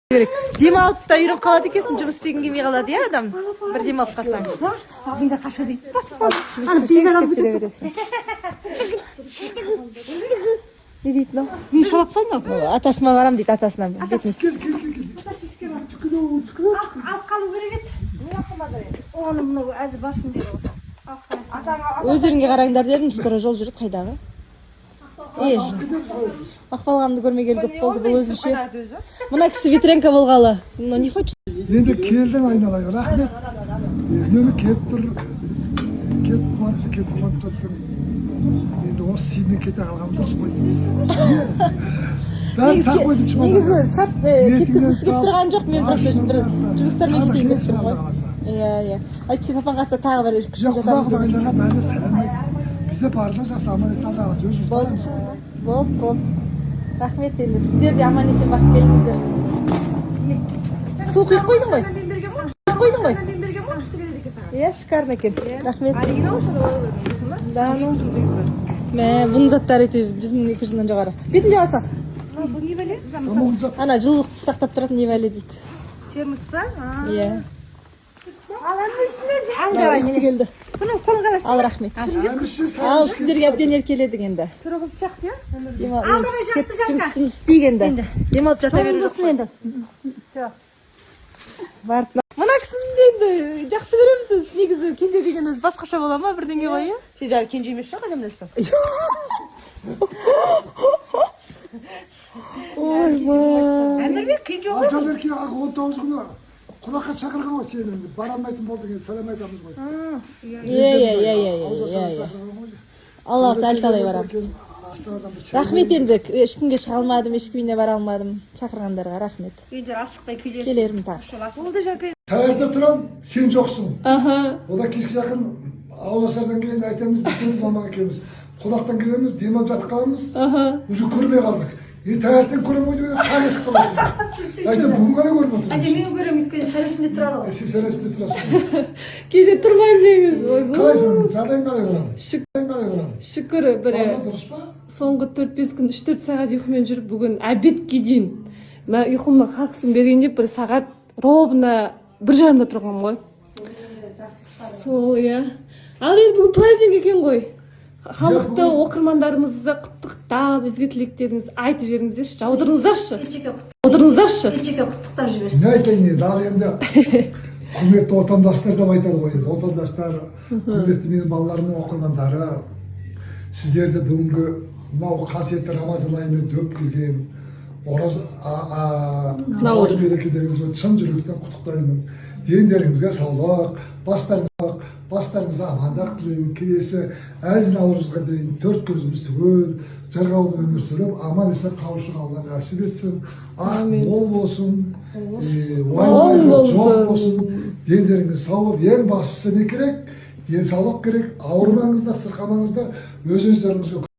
керек. Демалып та үйреніп қалады екенсің, жұмыс істегің келмей қалады иә адам. Бір демалып қалсаң. Алдыңда қаша дейді. Жұмыс істеп жүре бересің. Не дейді мынау? Не сұрап салма? Атасыма барам дейді, атасына бетіне. Алып қалу керек еді. Оны мынау әзір барсын деді ғой. Өздеріңге қараңдар дедім, скоро жол жүреді қайдағы. Мақпалғанды көрмегелі көп болды, бұл өзінше. Мына кісі Ветренко болғалы. Но не хочет. Енді келдің айналайын, рахмет. Нені келіп тұр, кетіп қуаттатсың. Енді осы сенен кете қалған дұрыс қой дейміз. Бәрін сақ қойдым шымады. Негізі шарп кеткісіз келіп тұрған жоқ, мен просто бір жұмыстармен кетейін деп тұрмын ғой. Иә. Айтшы папаң қасында тағы бір күшін жатамыз. Құлақ-құлағайларға бәріне сәлем айт. Бізде барлығы жақсы аман-есен қаласы, өзіміз барамыз. Болды. Рахмет енді, сіздер де аман-есен бақып келіңіздер. Су құйып қойдың ғой? Қойдың ғой? Иә, шикарно екен. Рахмет. Да, ну. Бұның заттары 100-200-ден жоғары. Бетін жауаса? Бұл не бәле? Ана жылылықты сақтап тұратын не бәле дейді. Термос па? Иә. Алам өйсініз. Алғысы келді. Бұның қолын қарасы. Ал рахмет. Ал сіздерге әбден еркеледік енді. Тұрғыз сияқты, иә? Алдыға жақсы жанға. Жұмысымыз істегенді. Демалып жата беру жоқ. енді. Барып. Мына кісінің енді жақсы көремісіз. Негізі кенже деген өзі басқаша бола ма бірдеңе ғой, иә? Сен жағы кенже емес жоқ адамдасың. Ойбай. Әмірбек кенже ғой. Ачал ерке 19 күні құлаққа шақырған ғой сен енді. Бара алмайтын болдың енді, сәлем айтамыз ғой. Иә. Алла сәл талай барамыз. Рахмет енді, ешкімге шыға алмадым, ешкіміне бара алмадым. Шақырғандарға рахмет. Үйдер асықтай келерсің. Келерім тағы. Болды жәке. Таңерде тұрам, сен жоқсың. Аха. Ода кешке жақын ауласардан кейін айтамыз, бітеміз мамаға келеміз. Құлақтан келеміз, демалып жатып қаламыз. Уже көрмей қалдық. Таңертең көрем ғой деген таң етіп қаласың. Айтам, бүгін ғана көріп отырмыз. Әже мен көрем өйткені сәлесінде тұрады ғой. Сен сәлесінде тұрасың. Кейде тұрмаймын деңіз. Қалайсың? Жағдайың қалай боламын? Шүкір, бір Дұрыс па? соңғы 4-5 күн 3-4 сағат ұйқымен жүріп, бүгін обедке дейін. Мен ұйқымның қақысын бергенде бір сағат ровно 1:30-да тұрғам ғой. Сол, иә. Ал енді бүгін праздник екен ғой. Халықты, оқырмандарымызды құттықтап, өзге тілектеріңізді айтып жіберіңіздерші, жаудырыңыздаршы. Елчеке құттықтап жіберсін. Не айтайын енді, ал енді құрметті отандастар деп айтады ғой. Отандастар, құрметті менің балаларымның оқырмандары, сіздерді бүгінгі мынау қасиетті Рамазан айымен дөп келген наурыз мерекелеріңізбен шын жүректен құттықтаймын. Дендеріңізге саулық, бастарыңызға амандық тілеймін. Келесі әз наурызға дейін 4 көзіміз түгел, жарғауын өмір сүріп, аман есен қауышуға Алла нәсіп етсін. Ақ мол болсын, жоқ болсын. Дендеріңіз саулық, ең бастысы не керек? Денсаулық керек, ауырмаңыздар, сырқамаңыздар, өз-өздеріңізге